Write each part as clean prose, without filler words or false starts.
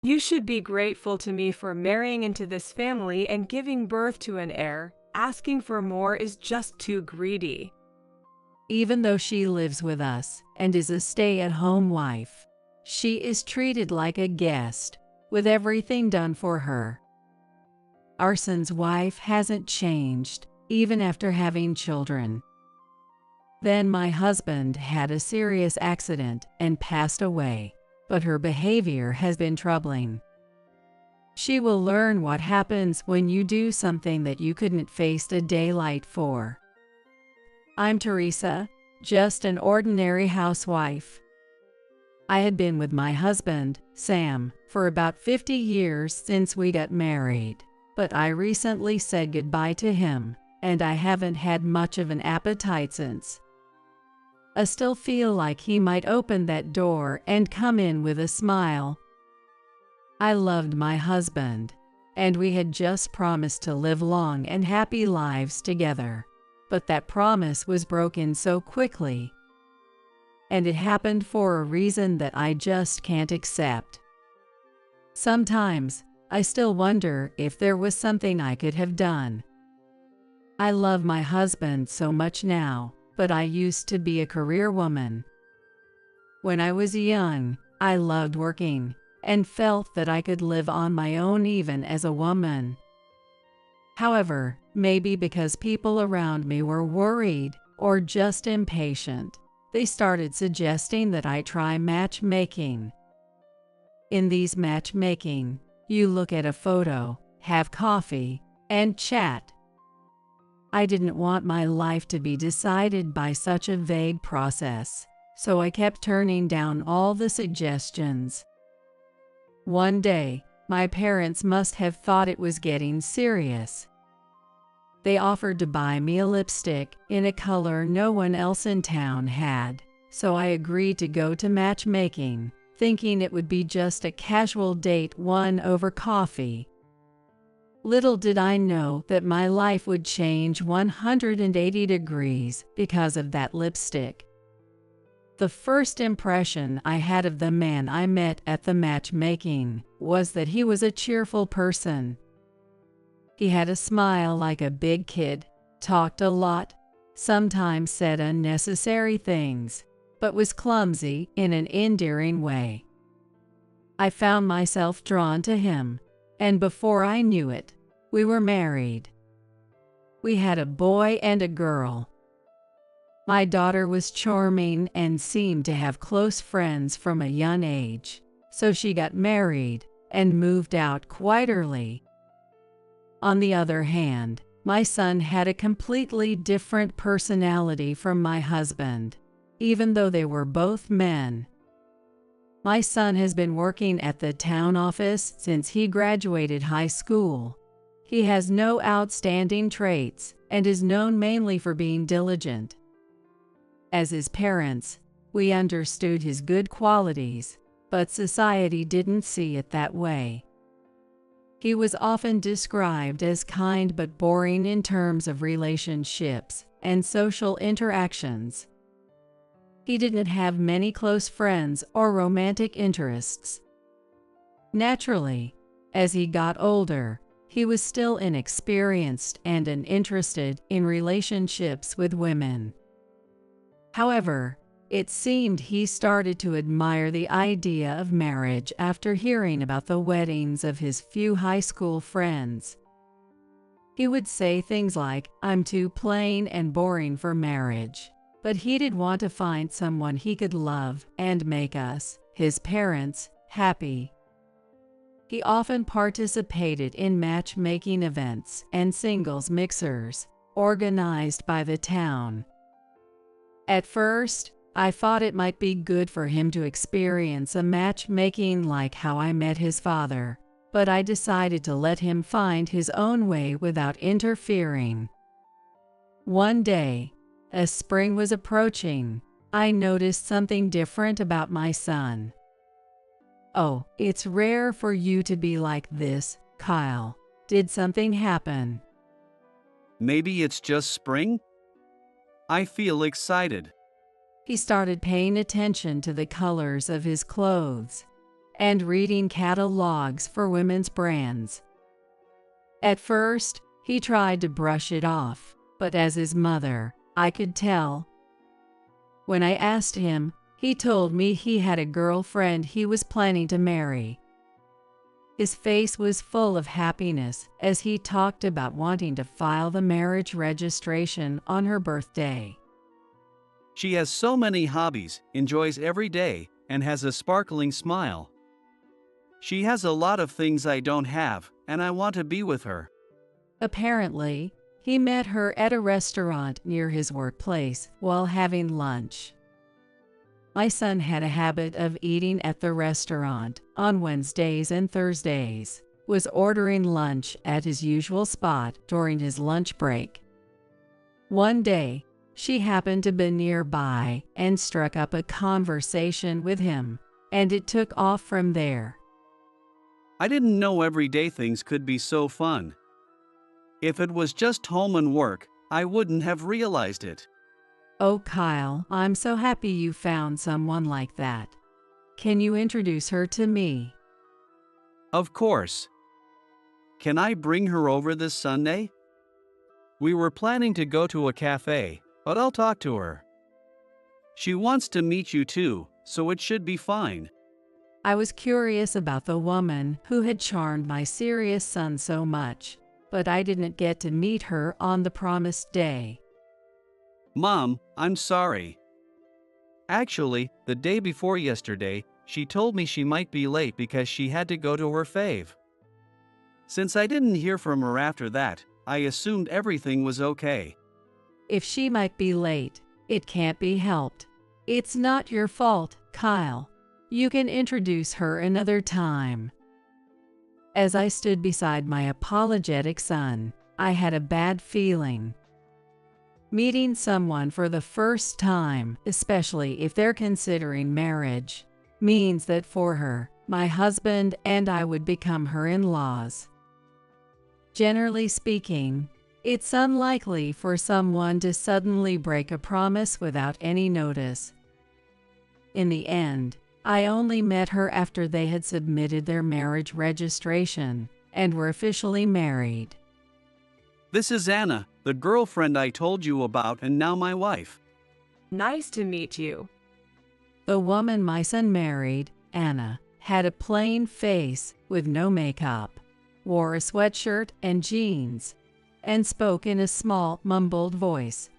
You should be grateful to me for marrying into this family and giving birth to an heir. Asking for more is just too greedy. Even though she lives with us and is a stay-at-home wife, she is treated like a guest, with everything done for her. Our son's wife hasn't changed, even after having children. Then my husband had a serious accident and passed away, but her behavior has been troubling. She will learn what happens when you do something that you couldn't face a daylight for. I'm Teresa, just an ordinary housewife. I had been with my husband, Sam, for about 50 years since we got married, but I recently said goodbye to him, and I haven't had much of an appetite since. I still feel like he might open that door and come in with a smile. I loved my husband, and we had just promised to live long and happy lives together. But that promise was broken so quickly. And it happened for a reason that I just can't accept. Sometimes, I still wonder if there was something I could have done. I love my husband so much now, but I used to be a career woman. When I was young, I loved working, and felt that I could live on my own even as a woman. However, maybe because people around me were worried or just impatient, they started suggesting that I try matchmaking. In these matchmaking, you look at a photo, have coffee, and chat. I didn't want my life to be decided by such a vague process, so I kept turning down all the suggestions. One day, my parents must have thought it was getting serious. They offered to buy me a lipstick in a color no one else in town had, so I agreed to go to matchmaking, thinking it would be just a casual date won over coffee. Little did I know that my life would change 180 degrees because of that lipstick. The first impression I had of the man I met at the matchmaking was that he was a cheerful person. He had a smile like a big kid, talked a lot, sometimes said unnecessary things, but was clumsy in an endearing way. I found myself drawn to him, and before I knew it, we were married. We had a boy and a girl. My daughter was charming and seemed to have close friends from a young age, so she got married and moved out quite early. On the other hand, my son had a completely different personality from my husband, even though they were both men. My son has been working at the town office since he graduated high school. He has no outstanding traits and is known mainly for being diligent. As his parents, we understood his good qualities, but society didn't see it that way. He was often described as kind but boring in terms of relationships and social interactions. He didn't have many close friends or romantic interests. Naturally, as he got older, he was still inexperienced and uninterested in relationships with women. However, it seemed he started to admire the idea of marriage after hearing about the weddings of his few high school friends. He would say things like, "I'm too plain and boring for marriage," but he did want to find someone he could love and make us, his parents, happy. He often participated in matchmaking events and singles mixers, organized by the town. At first, I thought it might be good for him to experience a matchmaking like how I met his father, but I decided to let him find his own way without interfering. One day, as spring was approaching, I noticed something different about my son. "Oh, it's rare for you to be like this, Kyle. Did something happen?" Maybe it's just spring? I feel excited. He started paying attention to the colors of his clothes. and reading catalogs for women's brands. At first, he tried to brush it off, but as his mother, I could tell. When I asked him, he told me he had a girlfriend he was planning to marry. His face was full of happiness as he talked about wanting to file the marriage registration on her birthday. She has so many hobbies, enjoys every day, and has a sparkling smile. She has a lot of things I don't have, and I want to be with her. Apparently, he met her at a restaurant near his workplace while having lunch. My son had a habit of eating at the restaurant on Wednesdays and Thursdays, was ordering lunch at his usual spot during his lunch break. One day, she happened to be nearby and struck up a conversation with him, and it took off from there. I didn't know everyday things could be so fun. If it was just home and work, I wouldn't have realized it. Oh, Kyle, I'm so happy you found someone like that. Can you introduce her to me? Of course. Can I bring her over this Sunday? We were planning to go to a cafe, but I'll talk to her. She wants to meet you too, so it should be fine. I was curious about the woman who had charmed my serious son so much, but I didn't get to meet her on the promised day. Mom, I'm sorry. Actually, the day before yesterday, she told me she might be late because she had to go to her fave. Since I didn't hear from her after that, I assumed everything was okay. If she might be late, it can't be helped. It's not your fault, Kyle. You can introduce her another time. As I stood beside my apologetic son, I had a bad feeling. Meeting someone for the first time, especially if they're considering marriage, means that for her, my husband and I would become her in-laws. Generally speaking, it's unlikely for someone to suddenly break a promise without any notice. In the end, I only met her after they had submitted their marriage registration and were officially married. This is Anna, the girlfriend I told you about and now my wife. Nice to meet you. The woman my son married, Anna, had a plain face with no makeup, wore a sweatshirt and jeans, and spoke in a small, mumbled voice.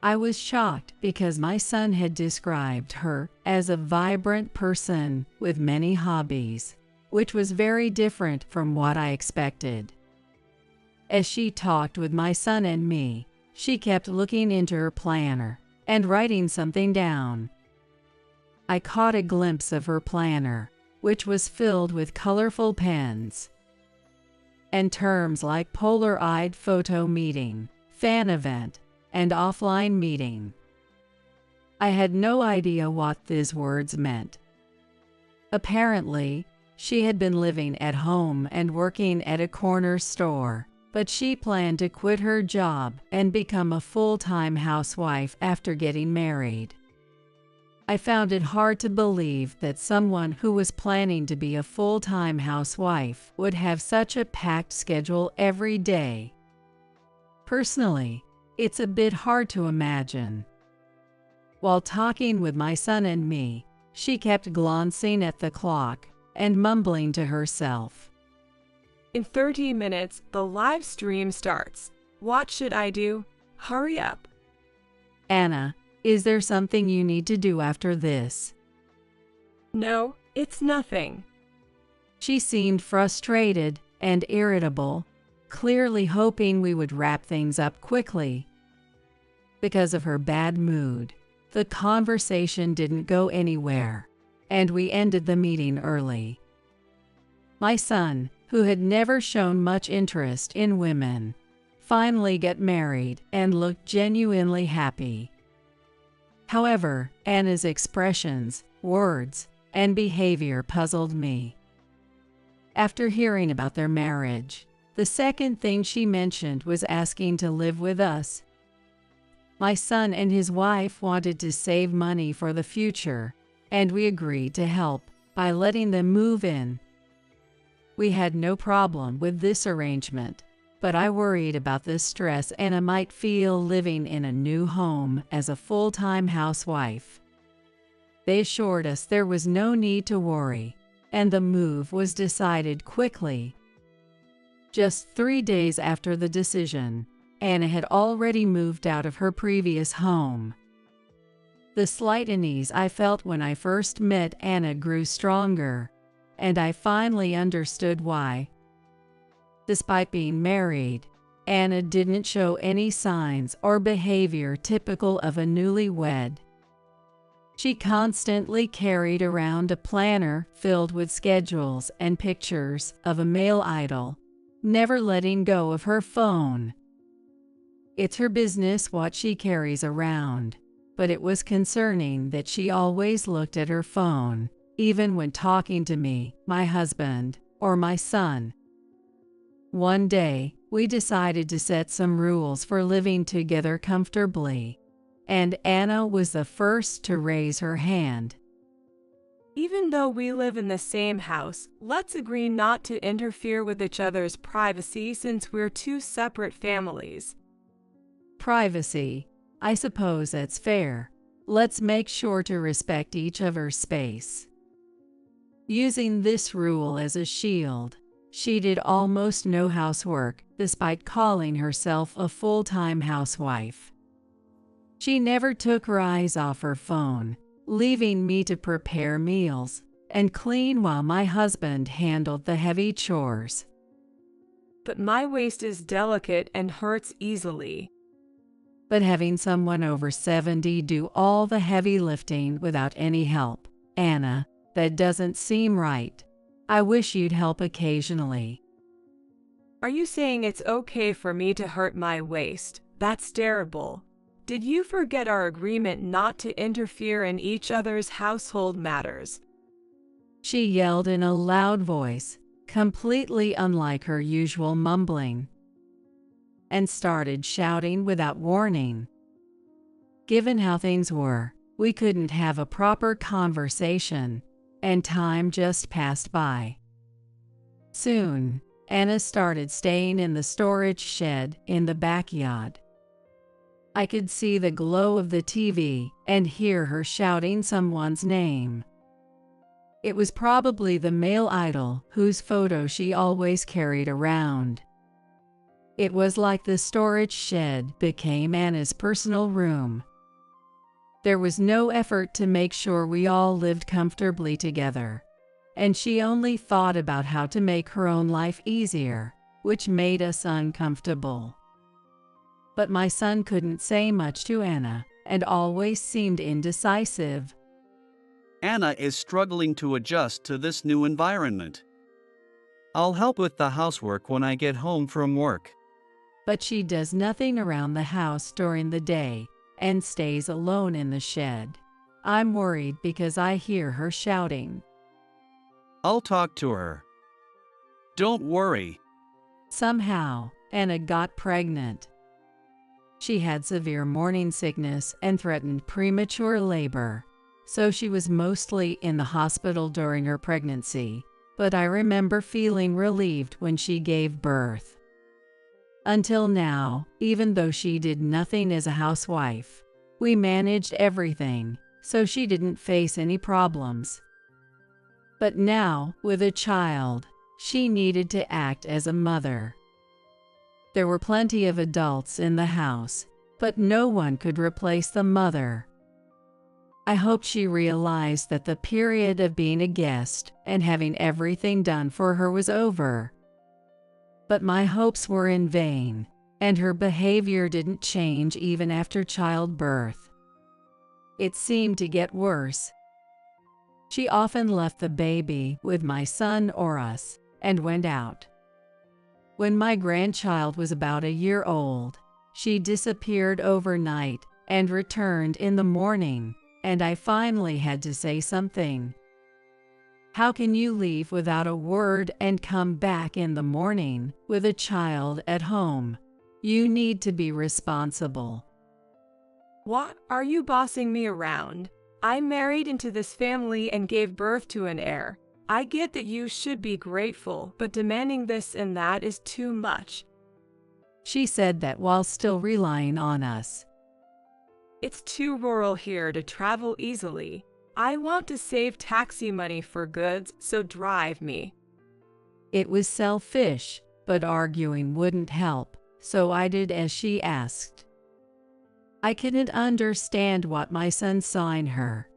I was shocked because my son had described her as a vibrant person with many hobbies, which was very different from what I expected. As she talked with my son and me, she kept looking into her planner and writing something down. I caught a glimpse of her planner, which was filled with colorful pens, and terms like Polaroid photo meeting, fan event, and offline meeting. I had no idea what these words meant. Apparently, she had been living at home and working at a corner store, but she planned to quit her job and become a full-time housewife after getting married. I found it hard to believe that someone who was planning to be a full-time housewife would have such a packed schedule every day. Personally, it's a bit hard to imagine. While talking with my son and me, she kept glancing at the clock and mumbling to herself. In 30 minutes, the live stream starts. What should I do? Hurry up. Anna, is there something you need to do after this? No, it's nothing. She seemed frustrated and irritable, clearly hoping we would wrap things up quickly. Because of her bad mood, the conversation didn't go anywhere, and we ended the meeting early. My son, who had never shown much interest in women, finally got married and looked genuinely happy. However, Anna's expressions, words, and behavior puzzled me. After hearing about their marriage, the second thing she mentioned was asking to live with us. My son and his wife wanted to save money for the future, and we agreed to help, by letting them move in. We had no problem with this arrangement, but I worried about the stress Anna might feel living in a new home as a full-time housewife. They assured us there was no need to worry, and the move was decided quickly. Just 3 days after the decision, Anna had already moved out of her previous home. The slight unease I felt when I first met Anna grew stronger, and I finally understood why. Despite being married, Anna didn't show any signs or behavior typical of a newlywed. She constantly carried around a planner filled with schedules and pictures of a male idol, never letting go of her phone. It's her business what she carries around, but it was concerning that she always looked at her phone, even when talking to me, my husband, or my son. One day, we decided to set some rules for living together comfortably, and Anna was the first to raise her hand. Even though we live in the same house, let's agree not to interfere with each other's privacy since we're two separate families. Privacy. I suppose that's fair. Let's make sure to respect each other's space. Using this rule as a shield, she did almost no housework, despite calling herself a full-time housewife. She never took her eyes off her phone, leaving me to prepare meals and clean while my husband handled the heavy chores. But my waist is delicate and hurts easily. But having someone over 70 do all the heavy lifting without any help, Anna, that doesn't seem right. I wish you'd help occasionally. Are you saying it's okay for me to hurt my waist? That's terrible. Did you forget our agreement not to interfere in each other's household matters? She yelled in a loud voice, completely unlike her usual mumbling, and started shouting without warning. Given how things were, we couldn't have a proper conversation, and time just passed by. Soon, Anna started staying in the storage shed in the backyard. I could see the glow of the TV and hear her shouting someone's name. It was probably the male idol whose photo she always carried around. It was like the storage shed became Anna's personal room. There was no effort to make sure we all lived comfortably together, and she only thought about how to make her own life easier, which made us uncomfortable. But my son couldn't say much to Anna and always seemed indecisive. Anna is struggling to adjust to this new environment. I'll help with the housework when I get home from work. But she does nothing around the house during the day and stays alone in the shed. I'm worried because I hear her shouting. I'll talk to her. Don't worry. Somehow, Anna got pregnant. She had severe morning sickness and threatened premature labor, so she was mostly in the hospital during her pregnancy, but I remember feeling relieved when she gave birth. Until now, even though she did nothing as a housewife, we managed everything, so she didn't face any problems. But now, with a child, she needed to act as a mother. There were plenty of adults in the house, but no one could replace the mother. I hoped she realized that the period of being a guest and having everything done for her was over. But my hopes were in vain, and her behavior didn't change even after childbirth. It seemed to get worse. She often left the baby with my son or us and went out. When my grandchild was about a year old, she disappeared overnight and returned in the morning, and I finally had to say something. How can you leave without a word and come back in the morning with a child at home? You need to be responsible. What? Are you bossing me around? I married into this family and gave birth to an heir. I get that you should be grateful, but demanding this and that is too much. She said that while still relying on us. It's too rural here to travel easily. I want to save taxi money for goods, so drive me. It was selfish, but arguing wouldn't help, so I did as she asked. I couldn't understand what my son saw in her.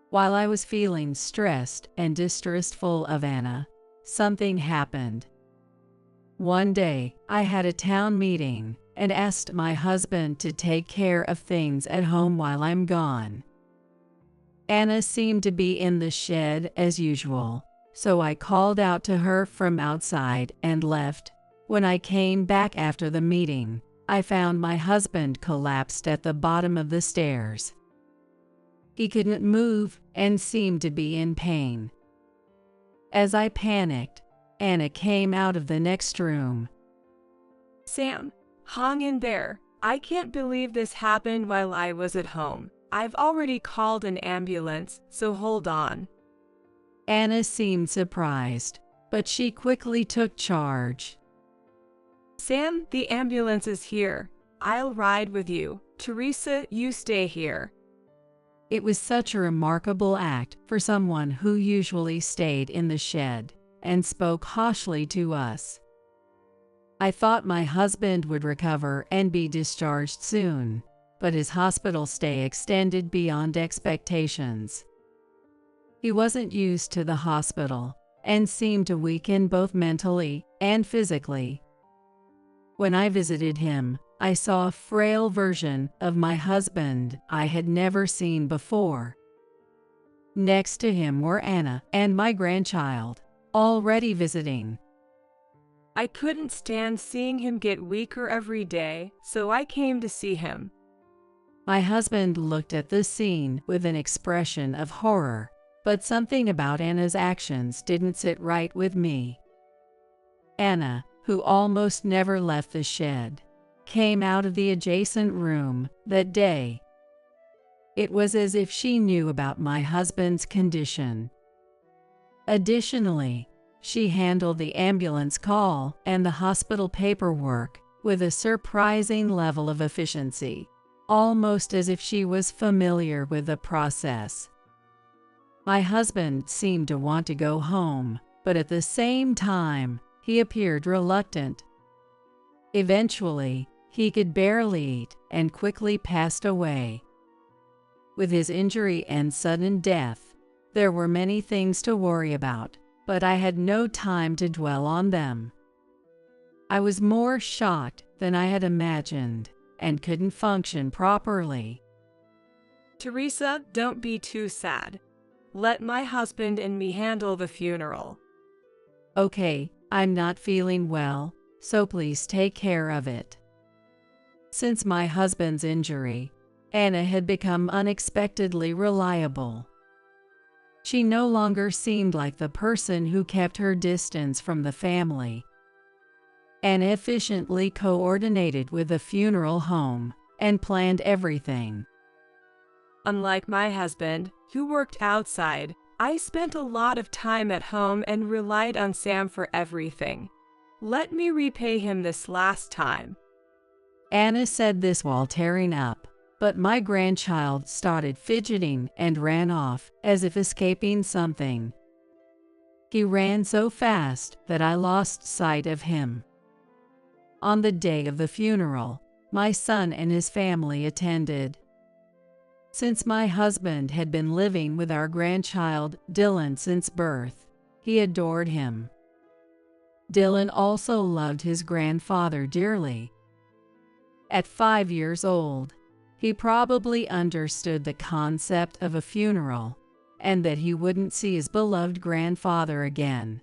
While I was feeling stressed and distrustful of Anna, something happened. One day, I had a town meeting and asked my husband to take care of things at home while I'm gone. Anna seemed to be in the shed as usual, so I called out to her from outside and left. When I came back after the meeting, I found my husband collapsed at the bottom of the stairs. He couldn't move and seemed to be in pain. As I panicked, Anna came out of the next room. Sam, hang in there. I can't believe this happened while I was at home. I've already called an ambulance, so hold on. Anna seemed surprised, but she quickly took charge. Sam, the ambulance is here. I'll ride with you. Teresa, you stay here. It was such a remarkable act for someone who usually stayed in the shed and spoke harshly to us. I thought my husband would recover and be discharged soon, but his hospital stay extended beyond expectations. He wasn't used to the hospital and seemed to weaken both mentally and physically. When I visited him, I saw a frail version of my husband I had never seen before. Next to him were Anna and my grandchild, already visiting. I couldn't stand seeing him get weaker every day, so I came to see him. My husband looked at the scene with an expression of horror, but something about Anna's actions didn't sit right with me. Anna, who almost never left the shed, came out of the adjacent room that day. It was as if she knew about my husband's condition. Additionally, she handled the ambulance call and the hospital paperwork with a surprising level of efficiency, almost as if she was familiar with the process. My husband seemed to want to go home, but at the same time, he appeared reluctant. Eventually, he could barely eat and quickly passed away. With his injury and sudden death, there were many things to worry about, but I had no time to dwell on them. I was more shocked than I had imagined and couldn't function properly. Teresa, don't be too sad. Let my husband and me handle the funeral. Okay, I'm not feeling well, so please take care of it. Since my husband's injury, Anna had become unexpectedly reliable. She no longer seemed like the person who kept her distance from the family. Anna efficiently coordinated with the funeral home and planned everything. Unlike my husband, who worked outside, I spent a lot of time at home and relied on Sam for everything. Let me repay him this last time. Anna said this while tearing up, but my grandchild started fidgeting and ran off as if escaping something. He ran so fast that I lost sight of him. On the day of the funeral, my son and his family attended. Since my husband had been living with our grandchild, Dylan, since birth, he adored him. Dylan also loved his grandfather dearly. At 5 years old, he probably understood the concept of a funeral and that he wouldn't see his beloved grandfather again.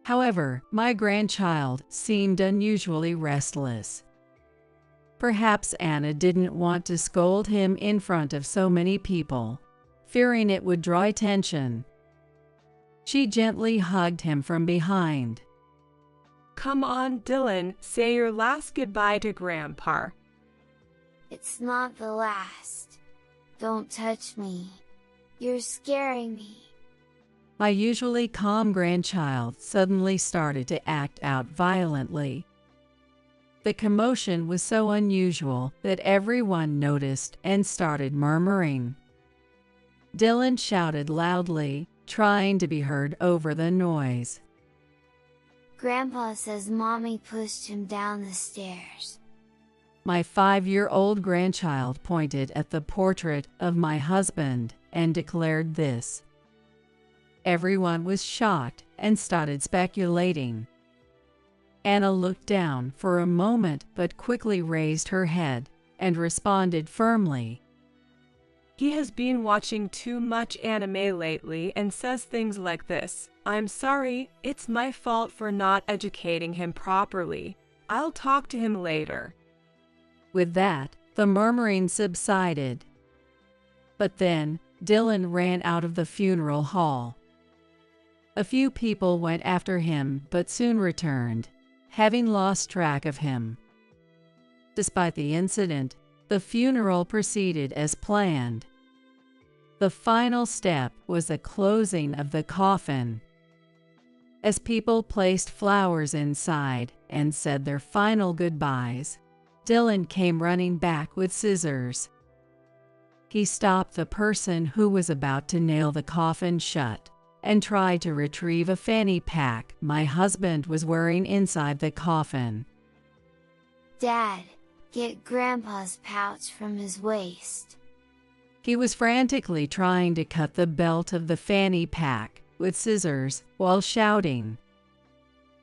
However, my grandchild seemed unusually restless. Perhaps Anna didn't want to scold him in front of so many people, fearing it would draw attention. She gently hugged him from behind. Come on, Dylan, say your last goodbye to Grandpa. It's not the last. Don't touch me. You're scaring me. My usually calm grandchild suddenly started to act out violently. The commotion was so unusual that everyone noticed and started murmuring. Dylan shouted loudly, trying to be heard over the noise. Grandpa says Mommy pushed him down the stairs. My 5-year-old grandchild pointed at the portrait of my husband and declared this. Everyone was shocked and started speculating. Anna looked down for a moment but quickly raised her head and responded firmly. He has been watching too much anime lately and says things like this. I'm sorry, it's my fault for not educating him properly. I'll talk to him later. With that, the murmuring subsided. But then, Dylan ran out of the funeral hall. A few people went after him but soon returned, having lost track of him. Despite the incident, the funeral proceeded as planned. The final step was the closing of the coffin. As people placed flowers inside and said their final goodbyes, Dylan came running back with scissors. He stopped the person who was about to nail the coffin shut and tried to retrieve a fanny pack my husband was wearing inside the coffin. Dad, get Grandpa's pouch from his waist. He was frantically trying to cut the belt of the fanny pack with scissors while shouting.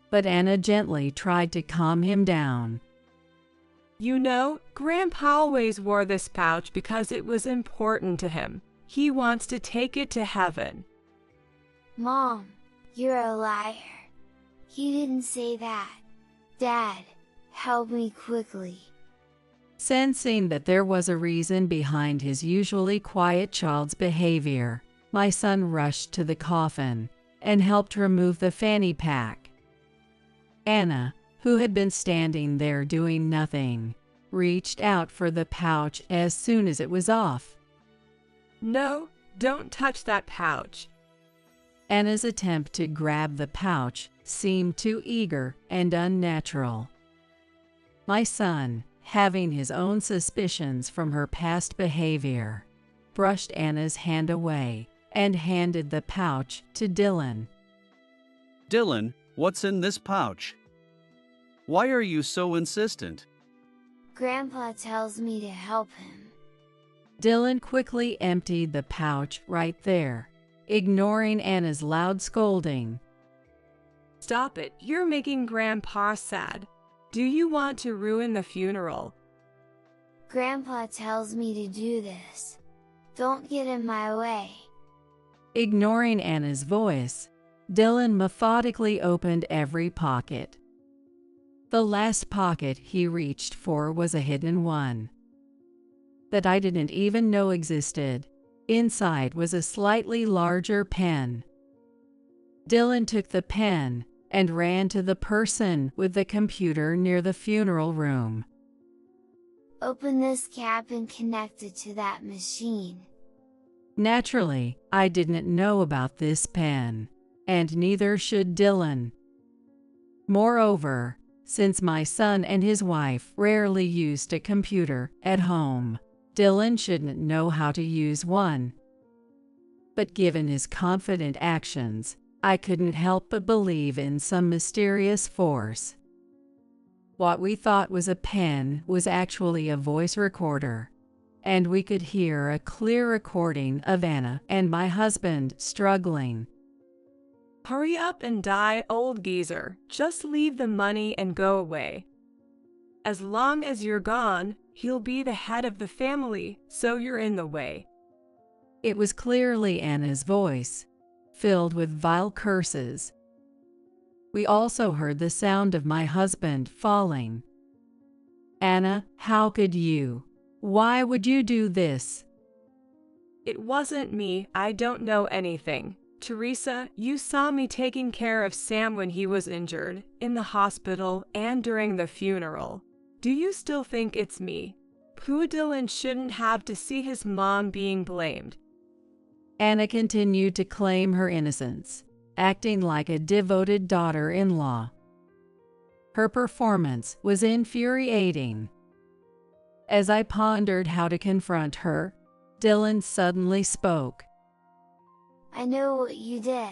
But Anna gently tried to calm him down. You know, Grandpa always wore this pouch because it was important to him. He wants to take it to heaven. Mom, you're a liar. He didn't say that. Dad, help me quickly. Sensing that there was a reason behind his usually quiet child's behavior, my son rushed to the coffin and helped remove the fanny pack. Anna, who had been standing there doing nothing, reached out for the pouch as soon as it was off. No, don't touch that pouch. Anna's attempt to grab the pouch seemed too eager and unnatural. My son, having his own suspicions from her past behavior, brushed Anna's hand away and handed the pouch to Dylan. Dylan, what's in this pouch? Why are you so insistent? Grandpa tells me to help him. Dylan quickly emptied the pouch right there, ignoring Anna's loud scolding. Stop it, you're making Grandpa sad. Do you want to ruin the funeral? Grandpa tells me to do this. Don't get in my way. Ignoring Anna's voice, Dylan methodically opened every pocket. The last pocket he reached for was a hidden one that I didn't even know existed. Inside was a slightly larger pen. Dylan took the pen and ran to the person with the computer near the funeral room. Open this cap and connect it to that machine. Naturally, I didn't know about this pen, and neither should Dylan. Moreover, since my son and his wife rarely used a computer at home, Dylan shouldn't know how to use one. But given his confident actions, I couldn't help but believe in some mysterious force. What we thought was a pen was actually a voice recorder, and we could hear a clear recording of Anna and my husband struggling. Hurry up and die, old geezer. Just leave the money and go away. As long as you're gone, he'll be the head of the family, so you're in the way. It was clearly Anna's voice, filled with vile curses. We also heard the sound of my husband falling. Anna, how could you? Why would you do this? It wasn't me, I don't know anything. Teresa, you saw me taking care of Sam when he was injured, in the hospital, and during the funeral. Do you still think it's me? Poor Dylan shouldn't have to see his mom being blamed. Anna continued to claim her innocence, acting like a devoted daughter-in-law. Her performance was infuriating. As I pondered how to confront her, Dylan suddenly spoke. I know what you did.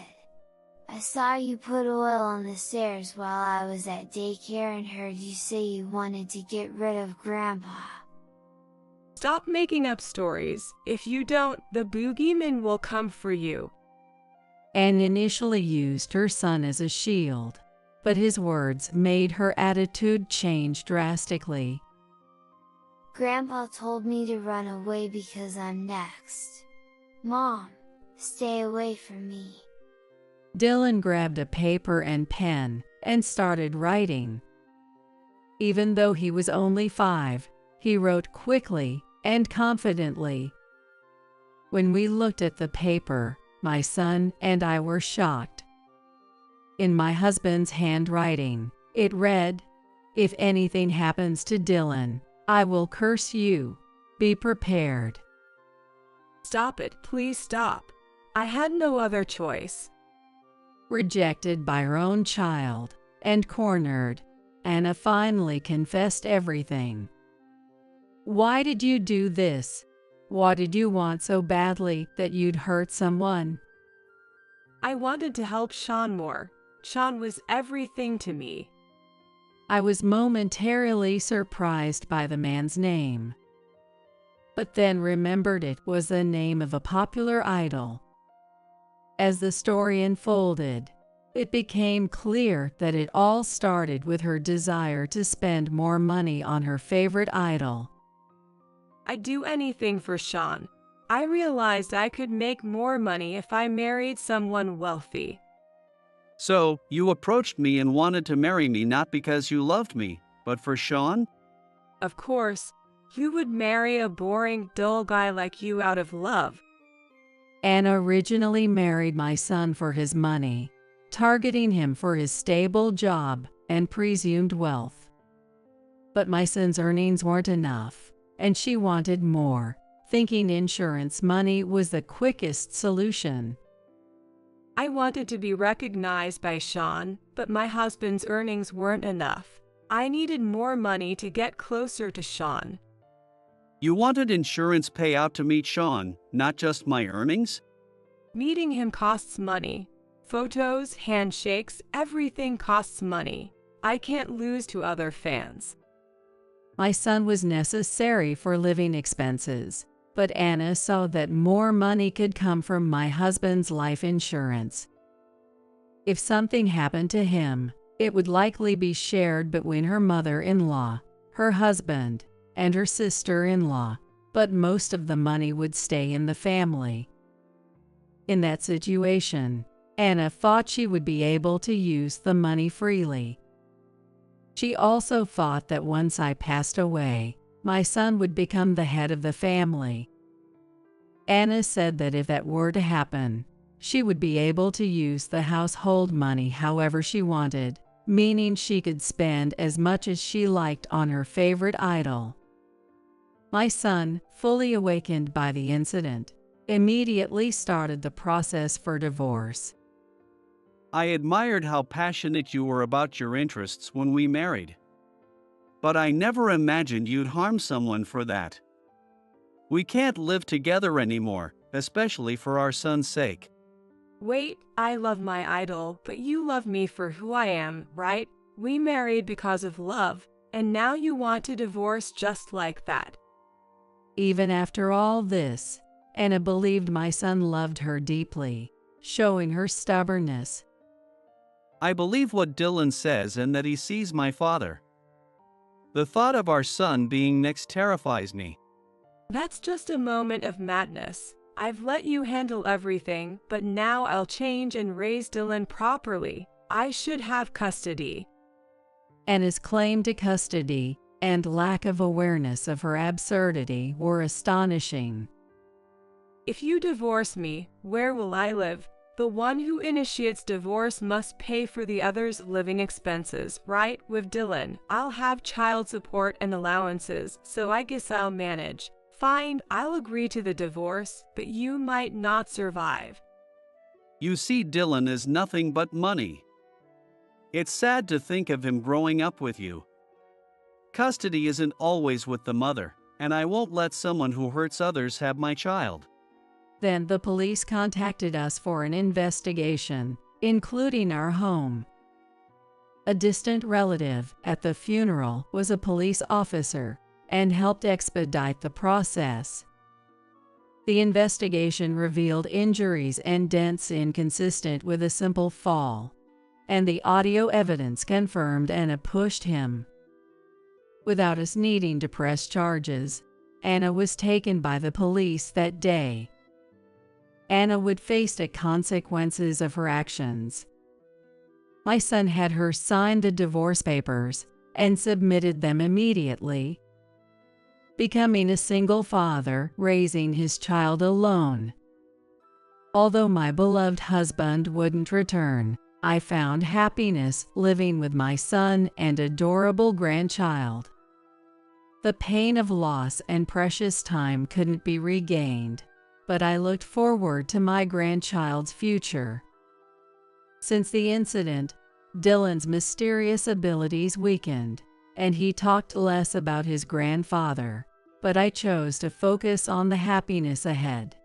I saw you put oil on the stairs while I was at daycare and heard you say you wanted to get rid of Grandpa. Stop making up stories. If you don't, the boogeyman will come for you. Anne initially used her son as a shield, but his words made her attitude change drastically. Grandpa told me to run away because I'm next. Mom, stay away from me. Dylan grabbed a paper and pen and started writing. Even though he was only 5, he wrote quickly and confidently. When we looked at the paper, my son and I were shocked. In my husband's handwriting, it read, "If anything happens to Dylan, I will curse you. Be prepared." Stop it, please stop. I had no other choice. Rejected by her own child and cornered, Anna finally confessed everything. "Why did you do this? What did you want so badly that you'd hurt someone?" I wanted to help Sean more. Sean was everything to me. I was momentarily surprised by the man's name, but then remembered it was the name of a popular idol. As the story unfolded, it became clear that it all started with her desire to spend more money on her favorite idol. I'd do anything for Sean. I realized I could make more money if I married someone wealthy. So, you approached me and wanted to marry me not because you loved me, but for Sean? Of course, who would marry a boring, dull guy like you out of love? Anna originally married my son for his money, targeting him for his stable job and presumed wealth. But my son's earnings weren't enough, and she wanted more, thinking insurance money was the quickest solution. I wanted to be recognized by Sean, but my husband's earnings weren't enough. I needed more money to get closer to Sean. You wanted insurance payout to meet Sean, not just my earnings? Meeting him costs money. Photos, handshakes, everything costs money. I can't lose to other fans. My son was necessary for living expenses, but Anna saw that more money could come from my husband's life insurance. If something happened to him, it would likely be shared between her mother-in-law, her husband, and her sister-in-law, but most of the money would stay in the family. In that situation, Anna thought she would be able to use the money freely. She also thought that once I passed away, my son would become the head of the family. Anna said that if that were to happen, she would be able to use the household money however she wanted, meaning she could spend as much as she liked on her favorite idol. My son, fully awakened by the incident, immediately started the process for divorce. I admired how passionate you were about your interests when we married. But I never imagined you'd harm someone for that. We can't live together anymore, especially for our son's sake. Wait, I love my idol, but you love me for who I am, right? We married because of love, and now you want to divorce just like that. Even after all this, Anna believed my son loved her deeply, showing her stubbornness. I believe what Dylan says and that he sees my father. The thought of our son being next terrifies me. That's just a moment of madness. I've let you handle everything, but now I'll change and raise Dylan properly. I should have custody. Anna's claim to custody and lack of awareness of her absurdity were astonishing. If you divorce me, where will I live? The one who initiates divorce must pay for the other's living expenses, right? With Dylan, I'll have child support and allowances, so I guess I'll manage. Fine, I'll agree to the divorce, but you might not survive. You see, Dylan is nothing but money. It's sad to think of him growing up with you. Custody isn't always with the mother, and I won't let someone who hurts others have my child. Then the police contacted us for an investigation, including our home. A distant relative at the funeral was a police officer and helped expedite the process. The investigation revealed injuries and dents inconsistent with a simple fall, and the audio evidence confirmed Anna pushed him. Without us needing to press charges, Anna was taken by the police that day. Anna would face the consequences of her actions. My son had her sign the divorce papers and submitted them immediately, becoming a single father, raising his child alone. Although my beloved husband wouldn't return, I found happiness living with my son and adorable grandchild. The pain of loss and precious time couldn't be regained, but I looked forward to my grandchild's future. Since the incident, Dylan's mysterious abilities weakened, and he talked less about his grandfather, but I chose to focus on the happiness ahead.